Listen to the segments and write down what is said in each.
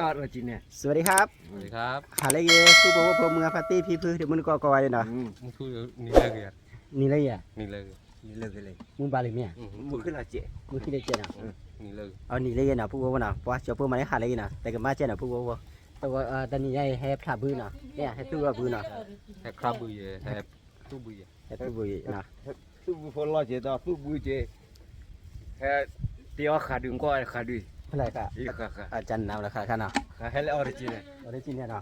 อดมาจีเนี่ยสวัสดีครับสวัสดีครับหาอะไรเงี้ยผู้บอกว่าพอมือพาร์ตี้พี่พื้นเดี๋ยวมึงก็กอยเนาะมึงพูดนี่เลิกเลยนี่เลยอ่ะนี่เลิกนี่เลิกเลยมึงบาลีเมียมึงขึ้นละเจ๊มึงคิดได้เจนะนี่เลิกเอานี่เลยเนาะผู้บอกว่าเนาะเพราะเจ้าผู้มาได้หาอะไรเนาะแต่ก็มาเจนะผู้บอกว่าแต่ว่าตอนนี้ให้พลาบื้อเนาะเนี่ยให้ตู้บื้อเนาะให้ครับบุยให้ตู้บุยให้ตู้บื้อเนาะตู้บุฟอลล์เจ๊ต่อตู้บุยเจ๊แค่เตี้ยขาดึงก็ขาดึงอะไรก็อีกค่ะอาจารย์นำราคาขนาดให้แล้วออริจินเนี่ยออริจินเนี่ยเนาะ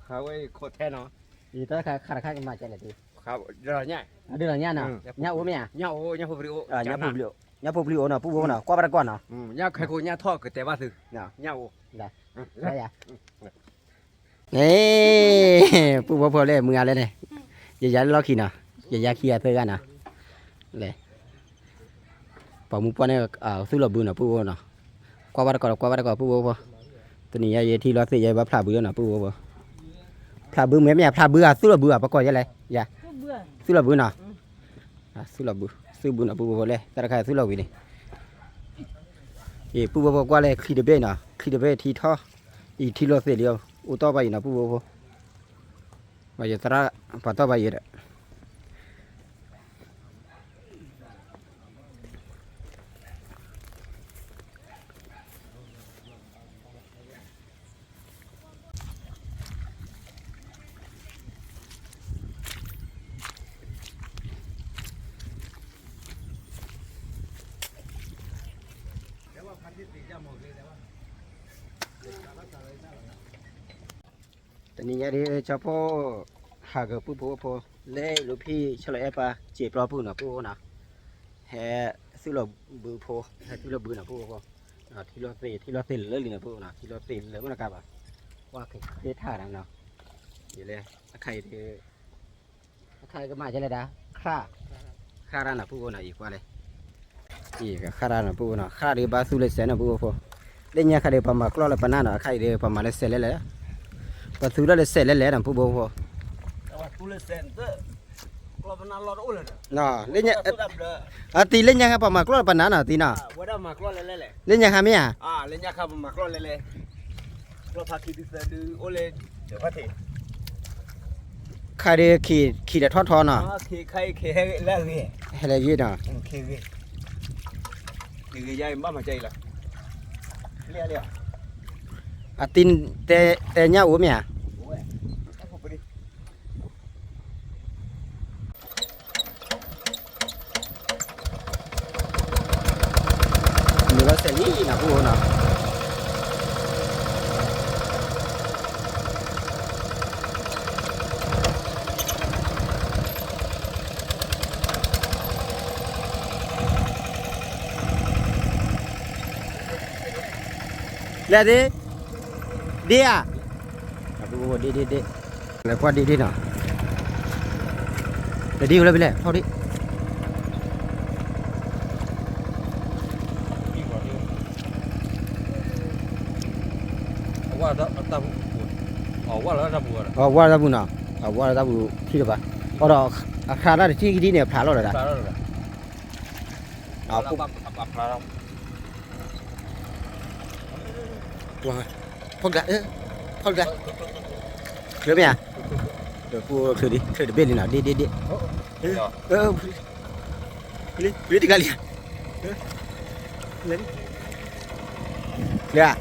เขาไว้โคตรแท้เนาะอีตอนขาค่ากันมาใจเลยทีครับเดี๋ยวเนี่ยเดี๋ยวเนี่ยเนาะเนี่ยโอ้เมียเนี่ยโอ้เนี่ยพบริโอเนี่ยพบริโอเนี่ยพบริโอเนาะผู้บอกเนาะกว่าบาร์ก่อนเนาะเนี่ยใครกูเนี่ยทอดก็แต่ว่าถึงเนี่ยโอ้ได้ได้ยะนี่ผู้บอกพอเลยมืออะไรเนี่ยอย่าล้อขี้เนาะอย่าขี้เธอกันนะเลยพอมุกปนเนี่ยสู้ระบือเนาะผู้บอกเนาะกว่าบาร์ก่อนผู้บอกตัวนี้ยัยที่ล้อเสียว่าพลาบือเนาะผู้บอกพลาบือเหมือนไม่พลาบือสู้ระบือประกอบยังไงอย่าสู้ระบือเนาะสู้ระบือสู้บือเนาะผู้บอกเลยแต่ละใครสู้ระบือนี่ผู้บอกว่าเลยขี้เดเบ้เนาะขี้เดเบ้ที่ท่ออีที่ล้อเสียเดียวอุตต่อไปเนาะผู้บอกว่าจะตระปัตต่อไปเยอะตอนนี้ยาดีเฉพาะหากผู้พูดพอเล่ลูกพี่เฉลยปะเจ็บปลอผู้หน่ะผู้นะแห่ซื้อหลบบือพอแห่ซื้อหลบบือหน่ะผู้พอที่เราเสียเลยหน่ะผู้นะที่เราเสียเลยมันกลับอ่ะว่าใครท่าดังเนาะอยู่เลยใครก็มาใช่เลยนะข้าร้านน่ะผู้นะอีกว่าเลยอีกข้าร้านน่ะผู้นะข้าเดี๋ยวบาสุเลยเสียน่ะผู้พอเล่นยาข้าเดี๋ยวประมาณกล้อเลยปนน่ะใครเดี๋ยวประมาณเลยเสียเลยปัจจุบันเลยเสร็จแล้วนะผู้บ่าวตู้เลยเซ็นเตอร์กลับมาลอดอุ้ยเลยน่ะเล่นยังตีเล่นยังครับประมาณกล้อปนน่ะตีน่ะว่าได้มากล้อเลยเลยเล่นยังครับเนี่ยเล่นยังครับมากล้อเลยเลยกล้อพักที่ดิสดูโอเล่เดี๋ยวพักที่ใครเดี๋ยวขี่เดี๋ยวทอดน่ะขี่ใครขี่ให้แล้วนี่ให้แล้วยี่น่ะขี่ใหญ่บ้ามาใจละเลี้ยตีนแต่เนี้ยโอ้เมียมีรถเสรีนะผู้นะแล้วดิดีอ่ะดูดีแล้วก็ดีเนาะเดี๋ยวดีเลยไปเลยพอดีว่าตาบุว่าแล้วตาบุว่าตาบุเนาะว่าตาบุที่เดียวปะเอาดอกคาราที่ดีเนี่ยผ่าแล้วเหรอปุ๊บพาเราว่าพอกันพอกันเดี๋ยวไหมเดี๋ยวพูดคือเดี๋ยวเบลลี่นะดีbeli 3 kali lihat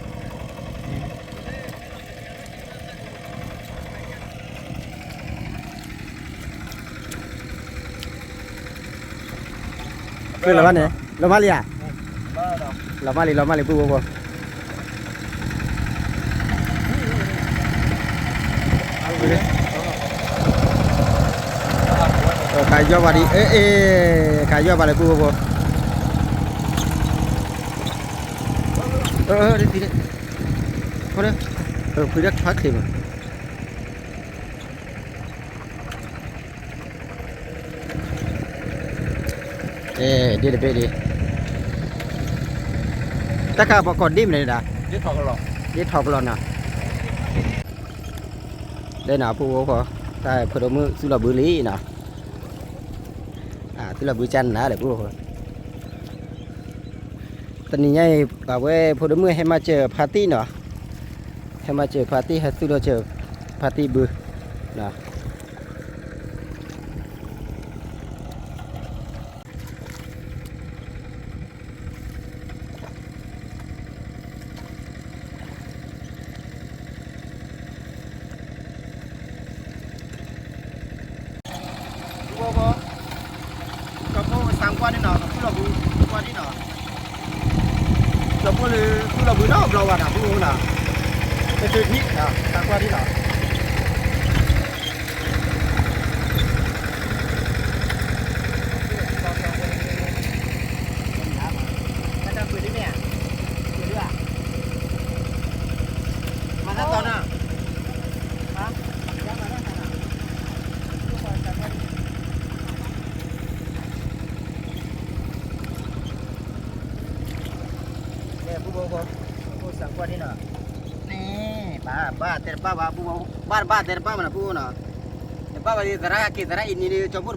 Cái là này, là mali à? Là mali bu. Cái do vào đi, cái do vào lại bu. Đi đi. Có đấy. Cứ đất thoát thì mà. Đi đi. Tất cả bọn còn đêm này đã. Đi thọc lon nào. Đây nào phụ có. Đây phụ mưa su là bữa lý nào. Su là bữa chăn đã để phụ. Tần này bảo với phụ mưa hay mà chờ party nữa. ให้มาเจอปาร์ตี้ให้สุดเราเจอปาร์ตี้บือนะก็พวกสังกวานี่เนาะพวกเราบูกวานี่เนาะเราพวกเลยพวกเราบูเนาะเราว่าน่ะพวกน่ะเป็นตัวที่น่ะสังกวานี่เนาะมาตอนน่ะฮะยังมาได้ขนาดผู้สังกัดนี่เนาะนี่บ้าแต่บ้าผู้บ้าแต่บ้ามันผู้เนาะบ้าdi tera kita ini campur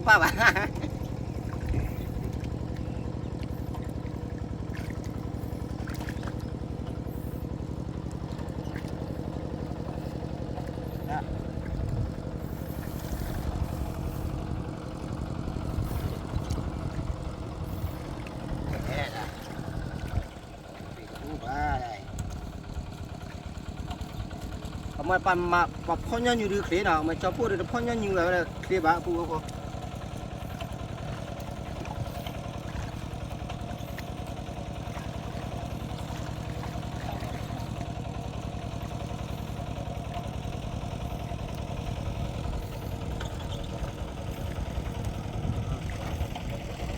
apa mà phong nhân như thế nào mà cho phụ được phong nhân như là thế bà phụ không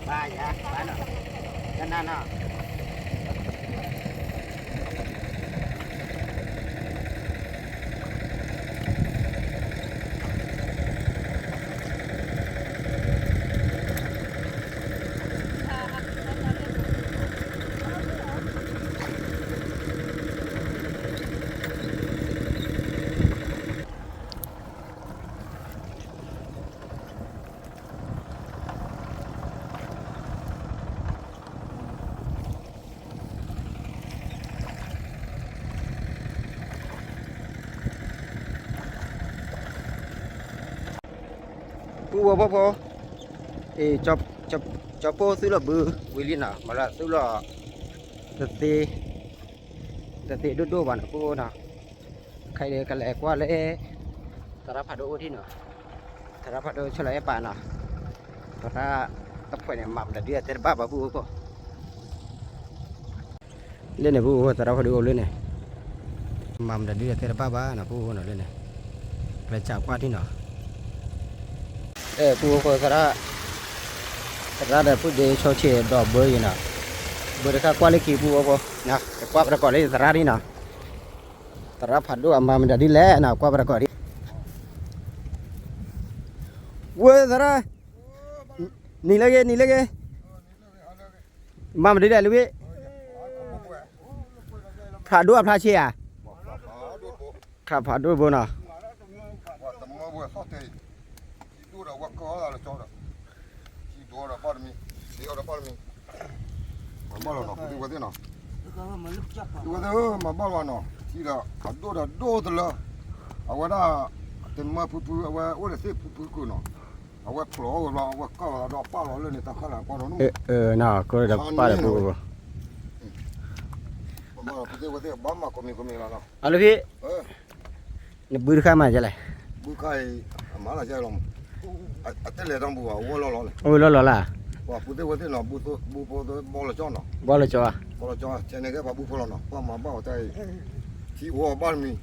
ba dạ ba nào chân nào bố cho bố xứ là bự với liên nào mà là xứ là tê đô bạn bố nào khai để cái lẽ qua lẽ tara phá đô thì nào tara phá đô cho lại bạn nào tara tập phải làm mắm là đi tới ba bố cô lên này bố tara phá đô lên này mắm là đi tới ba nào bố nào lên này lại chào qua thì nào bố cô tara ada pun de choche do bơi na bơi ka kwale ki bu ko na kwa pra ko le tarari na tara phadu amma mình đã đi lẽ na kwa pra ko đi ue tara ni lage mà mình đi đây luôn phadu phá chi à phadu bu na ora parmi di ora parmi ma malo no di guarda no di guarda ma malo no si da adora dodla awara temma pupu awa ora se pupu ko no awa pro la awa ka da pa lo le ni ta khala ko no na ko da pa da bu ma malo di guarda ba ma komi la no alo vi ni bur kha ma jale bu kai ma la ja lo atele dang bu wa lo lo le ôi lo là wa pu de wa de no bu po do bo lo cho no bao là cho à bo lo cho che ne ke ba bu po lo no pa ma ba tai ti wo ba mi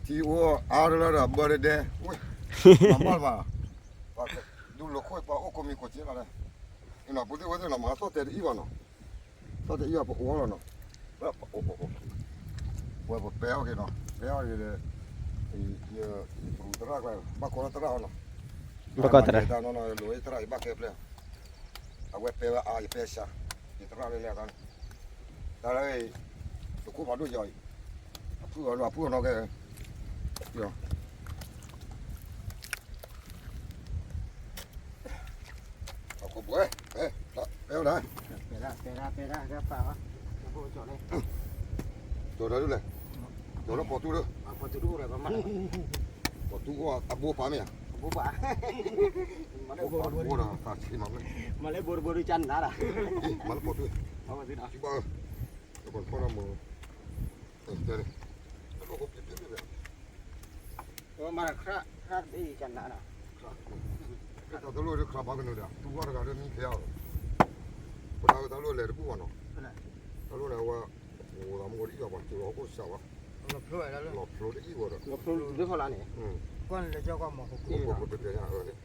ti wo a la la ba de oi ma ma ma pa du lo ko pa o ko mi ko che la le ino pu de wa de no ma so te i wa no so te i wa po wo lo no ba o wa po pe o ke no pe o de i pu tra qua ba ko tra no ba ko tra no no lo e tra ba ke ple a we pe a i pesha i tra le kan da le to ku ba do yo pu no ke yo a ko bue pe da pera cái pa á bố cho lên do da le ตัวละปอตู้เลย พอจะรู้เลยประมาณ ปอตู้ก็ตะโบปาเนี่ย บุบะมาเลย โอ้โหนะตาชีมาเลย มาเลยบริจันนะล่ะ มาแล้วปอตู้ เอาไปสินะ ที่บ้านแล้วคนพ่อน้ำมือเดี๋ยวนี้แล้วก็เปลี่ยนเลย มาครับดีจันนะ ครับตะลุยครับบ้านกันเลยตู้ว่าเราเรื่องนี้เที่ยวพอเราตะลุยเลยปุ๊บวะเนาะตะลุยเลยว่าโอ้เราไม่ก็ดีกว่าจุดเราก็เสียวะ เราพลอยแล้ว เราโผล่ได้อีกว่า เราพูดเรื่องอะไรเนี่ย ก้อนเลยเจ้าก็มาหุบ โอ้โหเป็นยังไงเนี่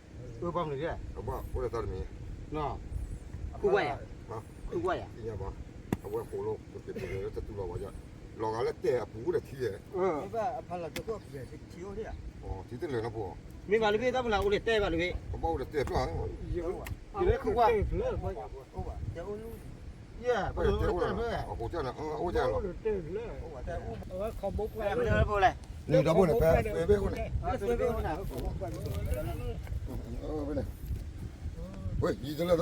ย บ้างเลยเนี่ย แต่ว่าโอ้ยตอนนี้ เนาะคู่ไว้อะคู่ไว้อะ ที่เนี่ยบ้าเอาไว้โผล่เป็นยังไงแล้วจะตู้เราว่าจะลองอะไรแต่ปูได้ที่เนี่ย ไม่ว่าพันละเจ้าก็เปลี่ยนที่วเนี่ย อ๋อที่ตั้งเลยนะพ่อ มีมาเลยพี่ตั้งมาอุลิเต้มาเลยพี่ ผมบอกได้แต่ตัวนั้น เยอะว่ะ อยู่เลยคู่ว่า เลือกว่าโอ้ว่ะเจ้าลูก เย่เปิด แต่ เปิ ว่า ดเปิด โอ้เจ้าน่ะโอ้เจ้าน่ะ เต้เลยโอ้ว่ะแต่เอาไว้ขอบุกไว้ ไม่ได้พูดอะไร นี่ดับเบิ้ลแปะเบ้คนนี้ ไม่ได้พูดนะ ไปเลยเฮ้ยยี่สิบแล้ว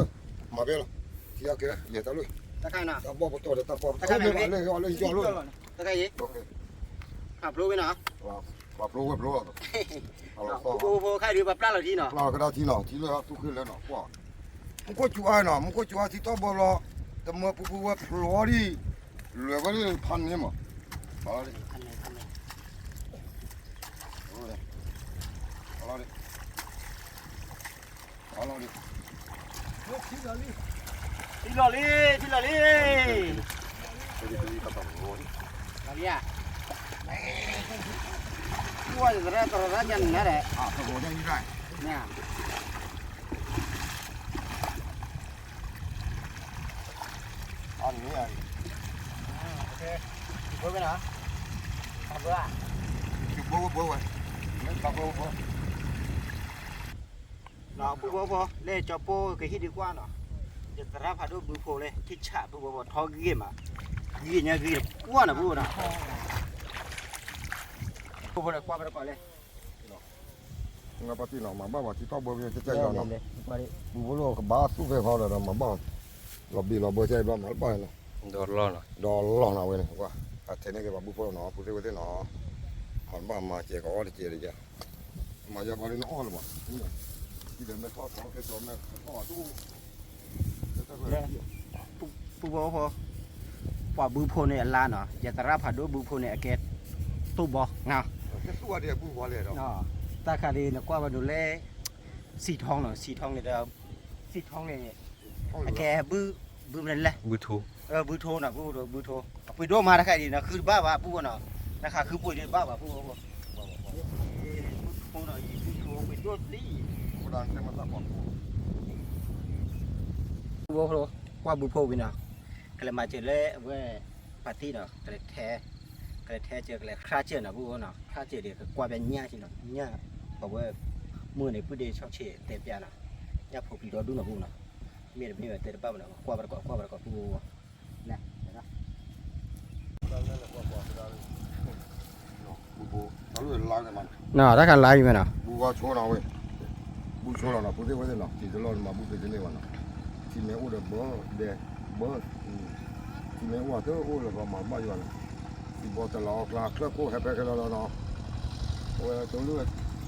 มาเบ้ละที่อยากแกอย่าตะลุย ตะไคร้น่ะ ตะบอกตัวตะปอบตะเลยเลยเลยย้อนลุย ตะไคร้ยี่ โอเค ขับรู้ไหมเนาะ ว่าโปรว่าโปรเอาละ โอ้ใครดูแบบปลาเราทีเนาะ เราก็ได้ที่เนาะที่เลยทุกคืนแล้วเนาะว่ามันก็จั่วเนาะมันก็จั่วที่ตบล้อแต่เมื่อผู้ว่าโปรดิเหลือก็ได้พันเนี่ยมั้งเอาละดิ ทันเลย เอาละดิเอาละดิ ทีละลี่อะไรอ่ะว่าจะได้ตัวละยันนั่นแหละ ตะโกนยังได้ เนี่ย อันนี้ไอ้ โอเคพูดไปเนาะทำด้วย จุดโบ้โบ้ไว้ไม่ตะโบ้โบ้ เนาะพูดเล่จับโป้ก็คิดดีกว่าเนาะจะตระพาดูบุโพเลยที่ฉาพูดทอกี้มากี้เนี่ยกี้กว่านะพูดนะพูดเลยกว่าไปก่อนเลย nga pati no ma ba ti to bo mi te ja no bu bo lo ka ba su ve ho la ma ba lo bi lo bo che ba ma ba no โดนล้อหน่อย do lo na we ne wa a te ne ke ba bu po no pu te we te no han ba ma che ko de che de ja ma ja ba ni no lo ma ti de me to to ke to me to tu พูดพอปอบุโพเนี่ยล้านเนาะจะตระพาดูบุโพเนี่ยเกตตู้บ่เนาะ ke su wa de bu bo le do เนาะตาคาดีเนี่ยกว่ามาดูแลสีทองเนาะสีทองเนี่ยเด้อสีทองเนี่ยแกบื้อมันแหละ บูทู บูโทนะบูโทไปดูมาตาคาดีนะคือบ้าว่าปูเนาะนะคะคือปุ๋ยบ้าว่าปูปูเนาะบูโทไปดูดิ ko dan se ma ta ko ปูโพกว่าบูโพวินะก็เลยมาเจอเลยเว้ปาร์ตี้เนาะก็เลยแท้เจอก็เลยคราเจอนะปูเนาะคราเจอเดี๋ยวกว่าเป็นญ่าสิเนาะญ่าบอกว่ามือในผู้เดชชอบเชเต็มยานะญ่าผูกปีดอดูนะปูเนาะมีแต่บ้าเนาะกว่าประกอบปูนะนะ bu bo ta lo la ke ma เนาะถ้ากันไลฟ์อยู่มั้ยเนาะ bu wa cho na we bu cho na pu te we de no ti de lo ma bu te de ne wa na ti me o de bo ti me wa te o le ba ma ba yo na ti bo te la la kla ko he pe ke la no o to lu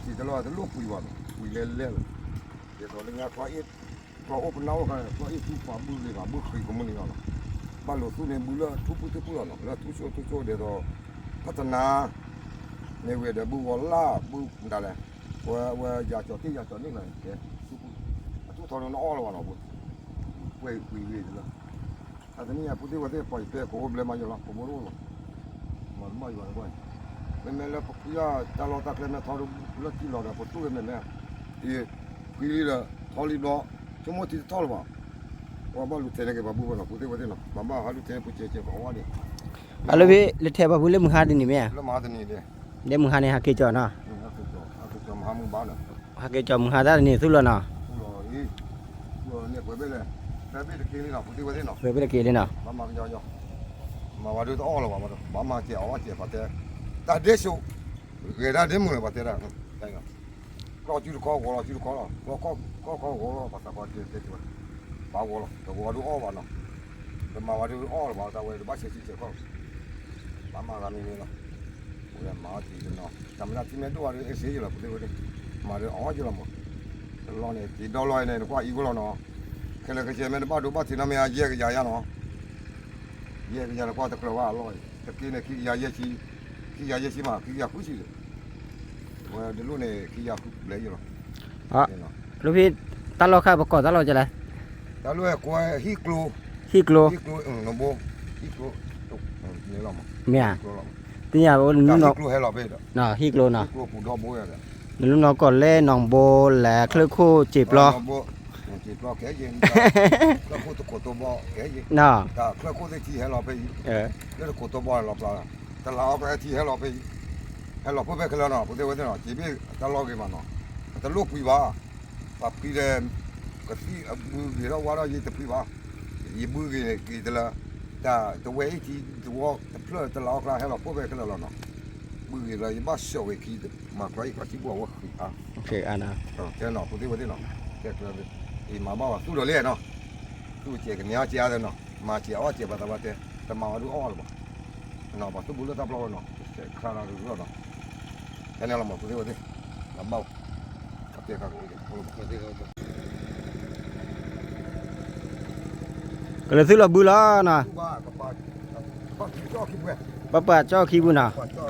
ti de lo pu wa pu le le de to le nga kwa it kwa o na o ka kwa it tu fa bu le ga bu khri ko mo ni na ba lo tu ne bu la tu pu te pu la no la tu so de do พัฒนาในเวทบุวล่าบุนั่นแหละว่าอยากจอดที่อยากจอดนี่เลยเดี๋ยวทุกทอนนอแล้ววะเนาะบุเว้ยคุยเลยแต่ตอนนี้พูดที่ว่าที่ปล่อยเปย์ผมเลยมาอยู่ละผมไม่รู้หรอกมันไม่อยู่อะไรบ้างไม่แล้วพยาตลอดตะเลยแม่ทอดูเลือดที่หลอดอะผมตู้เลยแม่ที่คุยเลยทอลีดอชั่วโมงที่ทอลวะว่าบ้านลูกเทนก็บ้าบุวเนาะพูดที่ว่าที่เนาะบ้านหาลูกเทนพูดเจ๊ของว่าดิ อะลพี่เลเทบะบุเลมึงหาดินี่แม่ แล้วมาตอนนี้ดิ เดี๋ยวมึงหาในหาเกจอเนาะ Aku mahamu bana. หาเกจอมึงหาได้นี่สุดแล้วเนาะ Ulo i. Ulo ni ko bele. Tapi de kini na puti wadi no. เวไปตะเกเลยเนาะ Mama nyo nyo. Ma wadu to all wa ma. Mama ke awa ke pate. Ta de so. Ge da de mu le pate da. Dai ga. Ko ju ko go ju ko lo. Ko go pa ta ko de de. Ba go lo. To wadu all wa no. De ma wadu all wa ta we ba se si se ko. Mama ga ni ni no. มาทีเนาะทำได้ที่ไม่ตัวเลยเสียอยู่แล้วพูดเลยมาเลยอ๋ออยู่แล้วมั้งลองเนี่ยที่ดอลลาร์เนี่ยกว่าอีกแล้วเนาะแค่เลยก็เชื่อมันบ้าดูบ้าที่น้ำมันเยอะก็ยาเนาะเยอะก็ยาแล้วก็ตะกร้าว่าร้อยตะกี้เนี่ยขี้ยาเยอะชีมาขี้ยาคุยสิเลยว่าเดี๋ยวลูกเนี่ยขี้ยาคุยเลยอยู่แล้ว ลูกพี่ตลอดค่ะประกอบตลอดจะไร แต่ลูกกว่าฮิกลู ฮิกโล น้องโบฮิกลูตกนี่เรามั้ง เมีย ฮิกลูเรา ที่เนี่ยลูก ฮิ น้อง กลูให้เราไปเด้อ น่ะฮิกโลน่ะ ฮิกลูผู้ดอกบัวเนี่ย ลูกน้องก่อนเล่น้องโบแหละเคลือคู่จีบรอ จีบรอแก่ยิงก็พูดตัวตัวบ่แก่ยิง น่ะ ก็เครื่องโคตรที่ให้เราไป แล้วโคตรบ่เราปลาแต่เราเอาไปที่ให้เราไปให้เราพูดไปกันแล้วเนาะพูดได้ว่าเนาะจีบตลอดกันมาเนาะแต่ลูกพี่ว่าปับพี่เดมก็ที่มือเราว่าเรายี่แต่พี่ว่ายี่มือกี่แต่ละแต่ตัวเว้ยที่ตัวแต่เพื่อแต่เราคลาให้เราพูดไปกันแล้วเนาะมือเรายี่บ้าเสียวเว้ยกี่มาใครก็ที่บอกว่าอ่ะ โอเคอันน่ะ แค่เนาะพูดได้ว่าเนาะแค่เลยอีมาบ้าว่าสู้เราเล่เนาะสู้เจ๊กันเนี้ยเจ๊อะไรเนาะมาเจ๊ว่าเจ๊บ้าแต่ว่าแต่มาดูอ้อหรือเปล่าเนาะบ้าสู้บุญแล้วตับเราเนาะข้าวเราดูเนาะแค่นี้เราหมดพูดได้ว่าเราเบากับเจ๊กันพูดได้ก็ ก็เลยซื้อระบือแล้วน่ะ บ้ากับบ้าบ้าคิดก็คิดเว้ย ปะปะเจ้าขี้บุญน่ะ บ้าก็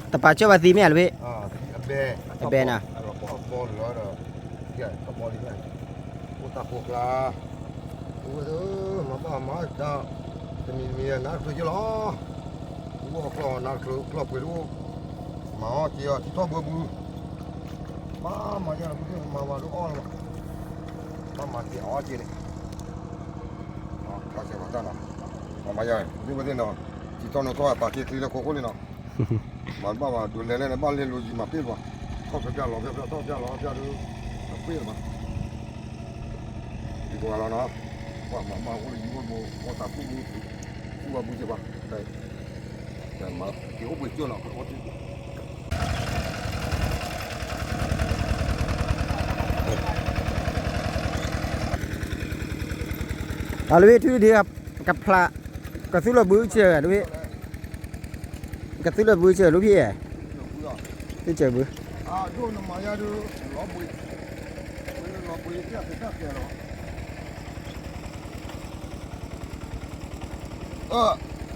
แต่ปะเจ้าว่าสีแม่หรือพี่ เบน่ะเราบอกบอลแล้วเนาะแก่กับบอลนี่ไงพูดตาพวกลาพูดมาบ้ามาจ้าจะมีนักคือจะล้อพูดว่าคลอนักคือคลอไปดูมาเจียที่ท้องเบื่อมาจ้าพูดมาว่าลูกอ้อนมาเจียอ๋อเจียนี่ข้าเสียมาจ้าเนาะมาจ้านี่มาเนาะที่ท้องเราตัวปากเจียที่เราโคกนี่เนาะมันบ้าว่าดูแลเนี่ยบ้านเลี้ยงลูกมาเปี้ยว่าเขาไปจ้าหล่อเปี้ยต้องจ้าหล่อจ้าดูเปี้ยมาดีกว่าเราเนาะว่ามาคนอยู่ว่าตาผู้ว่าบุญจะบ้าแต่มาเกี่ยวกับจุดเนาะว่าที่เอาเลยพี่ที่ดีครับกับพระก็ซื้อระบือเจอดูพี่ก็ซื้อระบือเจอลูกพี่ที่เจอบือ ดูน้ำมันยาดูล้อบุยล้อบุยที่อาจจะแก่แล้ว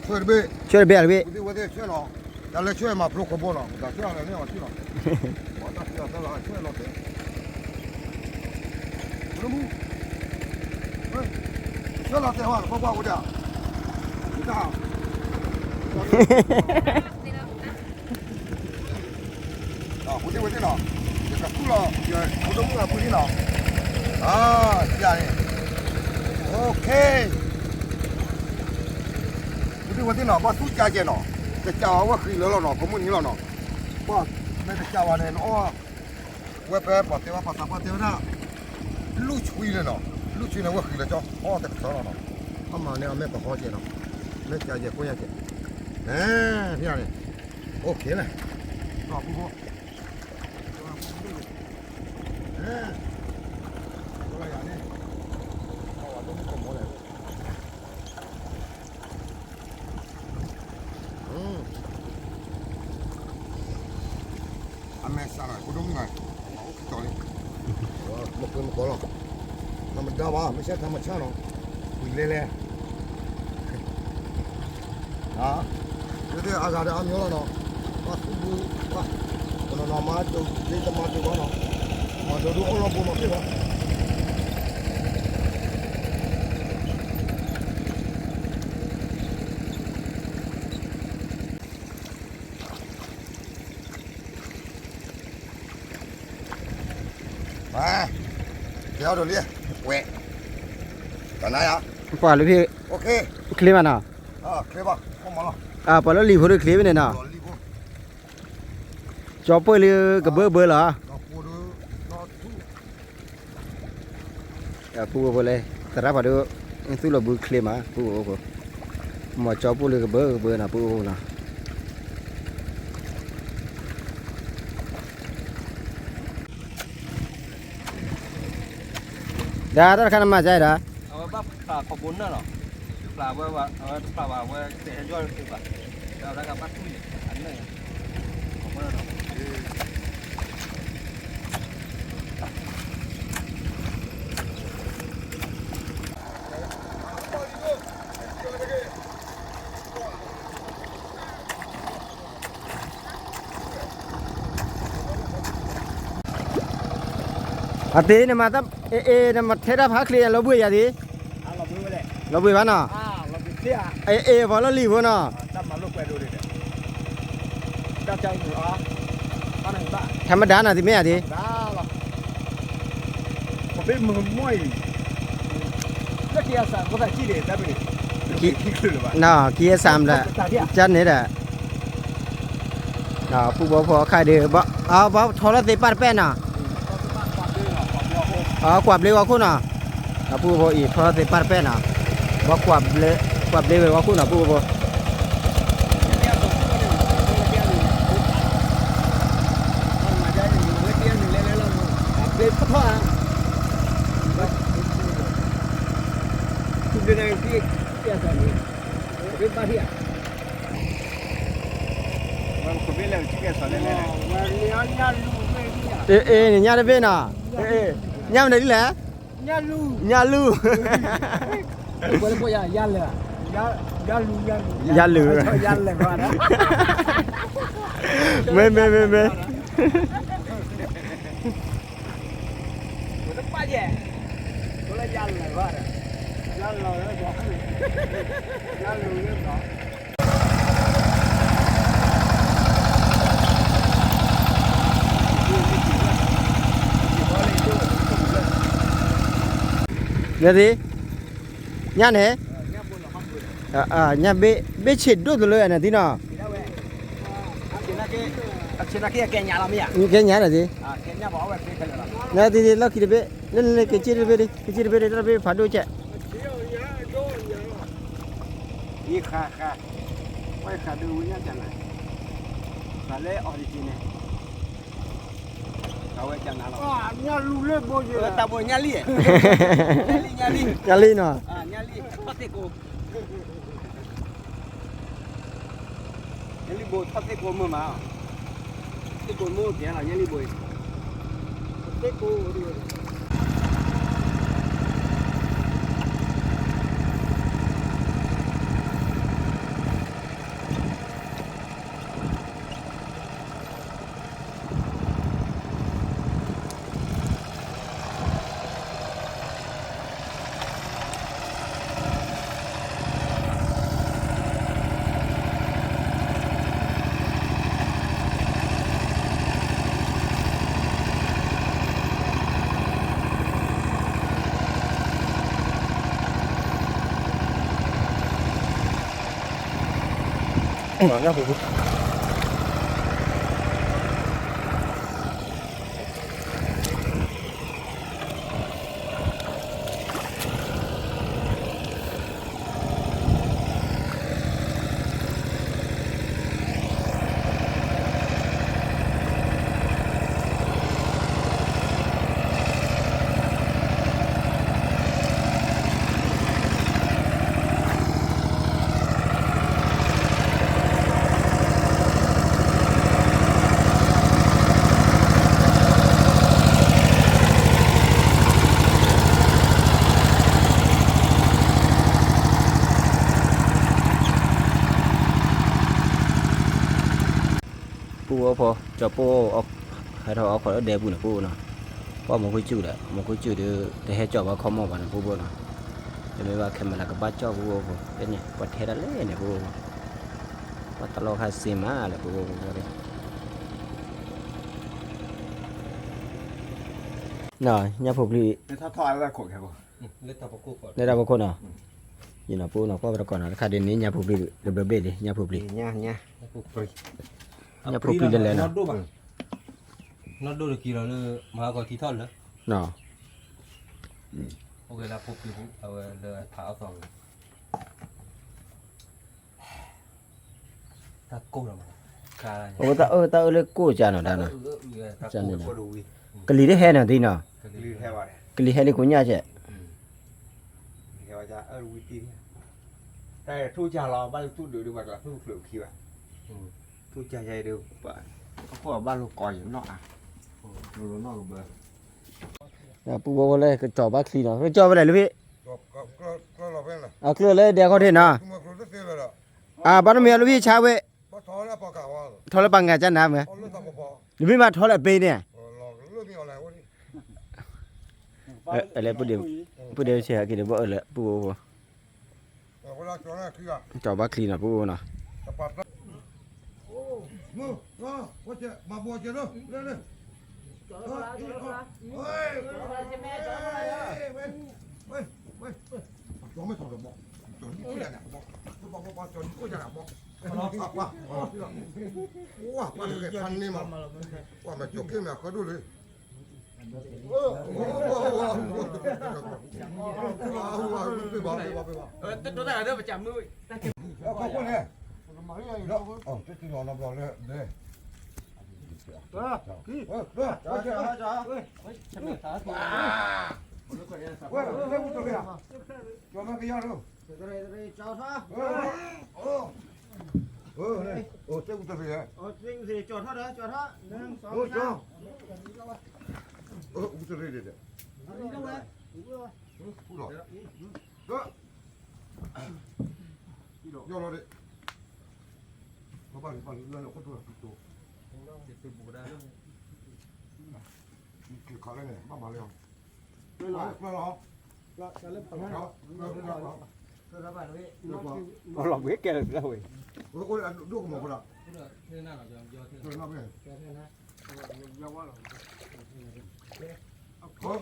ช่วยดิ ช่วยเบียร์พี่ ดีว่าช่วยเนาะแต่เลยช่วยมาปลุกขบวนเนาะแต่ช่วยอะไรเนี่ยมาช่วยเนาะมาตัดช่วยตลอดช่วยเราเถอะรู้มั้ยช่วยเราเถอะว่าพ่อกูเดี๋ยวนี่จ้ากูดีว่าเนาะจะกูเราเดี๋ยวกูต้องมากูดีเนาะอย่าเนี่ยโอเคกูดีว่าเนาะว่าสู้ใจเจเนาะจะเจ้าว่าคือแล้วเนาะผมมึงนี่แล้วเนาะว่าไม่ได้เจ้าอะไรเนาะเว็บปะเทวะปะตาปะเทวะลูกชุยเลยเนาะลูกชุยเนี่ยว่าคือแล้วเจ้าแต่ก็เนาะทำมาเนี่ยไม่ประคองเจเนาะไม่เจ้าเจ้ากูยังเจพี่อะไรโอเคเลยรอผู้ตัวอย่างนี้เอาว่าต้องมีคนหมดเลยอันแม่สาระกูต้องไงเอาต่อเลยว่าไม่เคยมาขอหรอกธรรมดาว่าไม่ใช่ธรรมชาติหรอกคุยเล่ๆเดี๋ยวอาจารย์เอาเนื้อแล้วเนาะว่าสุบุว่าคนเรามาดูดีจะมาดูว่าเนาะมาดูเราบุญมาที่ว่ามาเดี๋ยวเรียกแหวะกันไหนอ่ะ ปล่อยเลยพี่ โอเค คลิปมันน่ะ เคลียร์ป่ะเข้ามาแล้ว ปล่อยแล้วรีบพูดคลิปเนี่ยน่ะ รอรีบ จอเปอร์เลยกับเบอร์เหรอ รอพูดรอทุก พูดเลยแต่รับมาดูซื้อระบือคลิปมาพูดหมอจอพูดเลยกับเบอร์น่ะพูดน่ะเดี๋ยวถ้าขันมาใจเด้อ เอาบ้าปลาขบุญน่ะหรอปลาว่าเอาปลาว่าเสียย่อยคือปลาเราได้กับปลาตุ้ยอันนี้ အသေးနမတအေးနမထဲတာဖာခလီလောပွေရသည် အားလောဘူးလေ လောပွေပါနော် အားလောဘူးဖေးအား အေးဘာလို့လီဘောနော် တမလို့ကွယ်လို့တယ်တတ်ချိုင်းလို့အားအားနေပါ ธรรมดาน่ะดิแม่ดิ ဒါလားဘယ်မမွိုင်းလက်ကျဆာကိုသာကြည့်တယ်တပ်ပြီကြည့်လို့ပါ น่ะเกียร์3ละ တာပြ จัดนี่แหละน่ะผู้บ่พอค่ายเด้อบ่เอาบ่โทรศัพท์ปัดแป้นน่ะอ๋อกวาบเลยว่าคุณน่ะผู้บ่อีโทรศัพท์ปัดแป้นน่ะบ่กวาบเลยว่าคุณน่ะผู้บ่လေဖတ်သူတွေနဲ့ပြည့်ပြတ်တယ်ဘယ်ပါရมันก็เป็นแล้วที่แกสอนเลยมาเลี้ยงญาลูไม่เนี่ย เอ๊ะญาติเป้น่ะเอ๊ะญาติดิแหละ ญาลู ญาลู บ่เลยบ่ญาเลยญาลู ญาลู ญาเลยว่านะ เม่ บ่ต้องป้าแย่บ่เลยญาเลยว่าญาเราแล้วบอกญาลูเนี่ยเนาะ เดี๋ยวดิญาเนี่ยญาเบ้ฉิดด้วยเลยน่ะดิเนาะ Akhirnya kayak nyala mi ya. มีแกญาน่ะดิ Kayaknya bawa web kan lah. นะดิลักกิเบ้เล่นๆกิจิเบ้ดิกิจิเบ้ดิตระเบ้ฟาโดเจ Ini kha. Wai kha du nya jan lah. Kale original. Kau jangan lah. Ah, nyalu le boje. Tak boleh nyali eh. Nyali. ญาลีเนาะ Ah, nyali. Pasti ko. Nyali bo pasti ko mo ma. Pasti ko mo dia lah nyali boy. Pasti ko. ครับผมปูพอจะปูออกให้เราเอาขอเดบุนะปูเนาะเพราะมันคุยจู่แหละมันคุยจู่เดี๋ยวแต่ให้จอบว่าเขามองกันปูเนาะจะไม่ว่าแค่มันละก็บ้าจอบปูเป็นเนี่ยวัดเทระเล่เนี่ยปูวัดตลอดหาซีมาเลยปูน่ะเนี่ยผมรี ถ้าถอยแล้วขดแค่บ่เล็กตะปกูก่อน ได้รับคนเนาะยินดีปูเนาะก็ไปก่อนนะค่าเดือนนี้เนี่ยผมรีเดือนเบ้เลยเนี่ยผมรี Nya. เนี่ยผมรีเดือนแล้วเนาะ nó đôi được kỳ là mà còn tí thon nữa เนาะ ok là phục thì tháo xong ta cô rồi mà cả โอ้ตาเลยกู้จานเนาะดานะ ta Chân cô này là nè. có đủ gì กะลีได้แฮ่น่ะติเนาะ Lư theo vậy. กะลีแฮ่เลยกูญาเจ้ Theo ra ở uy tín. Đây thu trà lò bao thu được hoặc là thu lượng khi vậy. Thu trà dày được vậy. Có bao lô còi nó à. Lô nó bờ. นะปูบ่เลยก็จอบบักลีเนาะก็จอบไปได้เลยพี่ ก็เราเป็นล่ะ เอาเคลือเลยเดี๋ยวเขาเทน่ะ คือมาครูจะเสียเลยล่ะ บ้านเมียลูกพี่ชาวเว บ่ถอนแล้วปากกาว่า ทอละปังงาจันน้ำเหรอ เอาเรื่องตะปอ ลูกพี่มาทอละเปเนี่ย หลอกเรื่องนี้อะไรวะนี่ อะไรปุ๊เดียวเสียกี่เดี๋ยวบ่เลยปุ๊ เวลาจอดนะคืออ่ะ จอบักคลีนะปุ๊เนาะ ตะปัดนะโอ้มือว่าจะมาบัวจะเนาะเร็วจอดแล้วเฮ้ยจอไม่ถอดหรอกบอกจอนี่กูจะหนักบอกจอนี่กูจะหนักบอกว่าว่าเด็กพันนี่มาว่ามาจกขึ้นมาเขาดูเลยไปบอกตัวไหนเด้อประจำมือ ขอบคุณเนี่ยอ๋อจะกินนอนนอนเลยเด้จ้าเว้ยเรื่องตัวเนี่ยจอมากี่ยารู้เนี่ยโอ้เจ้าตัวเนี่ย จอดเท่าเด้อจอดเท่า1 2 3 โอ้จ้าอุตริเด็ดพูดหรอย่อเลยเขาบ้านเรื่องเขาตัวตัวคือเขาเลยเนี่ยมาเลยไม่หรอ เอาหลอกเวกแกเลยแล้วเว้ย โอ้ยดูกับหมอคนละ เท่านั้นเราจะยอดเท่า ตัวน้ำเนี่ยโอ้ย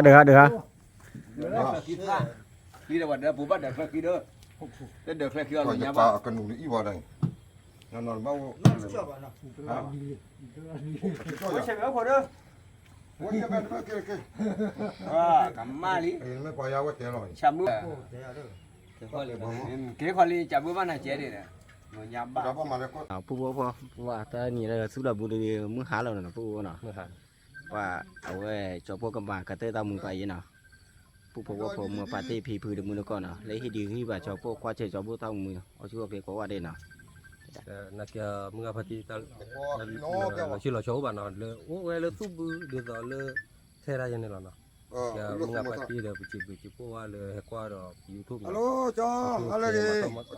น่ะเดี๋ยว khi là vật bố bắt được khi đó đến được khiก็ là จะ nhà ปา ba กันหนูอีว่าได้นอนเบา có xem áo vào đó วันนี้เป็นเมื่อกี้ cầm ma lý เห็นไม่ปล่อยยาวว่าเจ๋อหน่อย chạm mưa kế khoa lý chạm mưa bắt này chế đi nè người nhà เรา ba พอมาแล้วก็ ปุ๊พอว่าแต่นี่เราสุดละบุรีมึงหาเราเนาะปุ๊เนาะ เมื่อหัน ว่าเอาไว้จอพวกกำบางกระเตตามึงไปเนาะปุ๊พอว่าผมมาปาร์ตี้พีพือดมือก่อนเนาะเลยให้ดีที่ว่าจอพวกควาเชจอพวกตามือเอาชื่อเพียก็ว่าได้เนาะ นักเกี่ยมึงอาพัติตาเราชื่อเราโชว์บ้านเราเลยโอ้ยเราสู้บือเดี๋ยวเราเลยเท่าไรยังไงล่ะเนาะ เออ มึงอาพัติเดี๋ยวไปจีบพวกว่าเลยให้กว่าเรา YouTube ฮัลโหลจ้าอะไรดี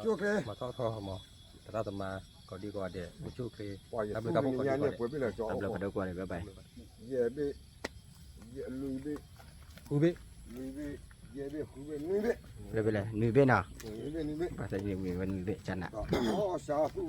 ช่วยเค มาต้องท่อหมอแต่เราจะมาก็ดีกว่าเดี๋ยวช่วยเค ปล่อยตัวนี้เนี่ยเปิดไปเลยจ้า ทำเราก็ได้กว่าเลยไป เย่เบ้เย่ลุยเบ้ กูพี่ ลุยเบ้เย่เบ้คุยเบ้ลุยเบ้ เลยไปเลยนุ่ยเบ้เนาะ ลุยเบ้ลุยเบ้ ภาษาจีนมีวันนุ่ยเบ้จันน่ะ อ๋อชาฟู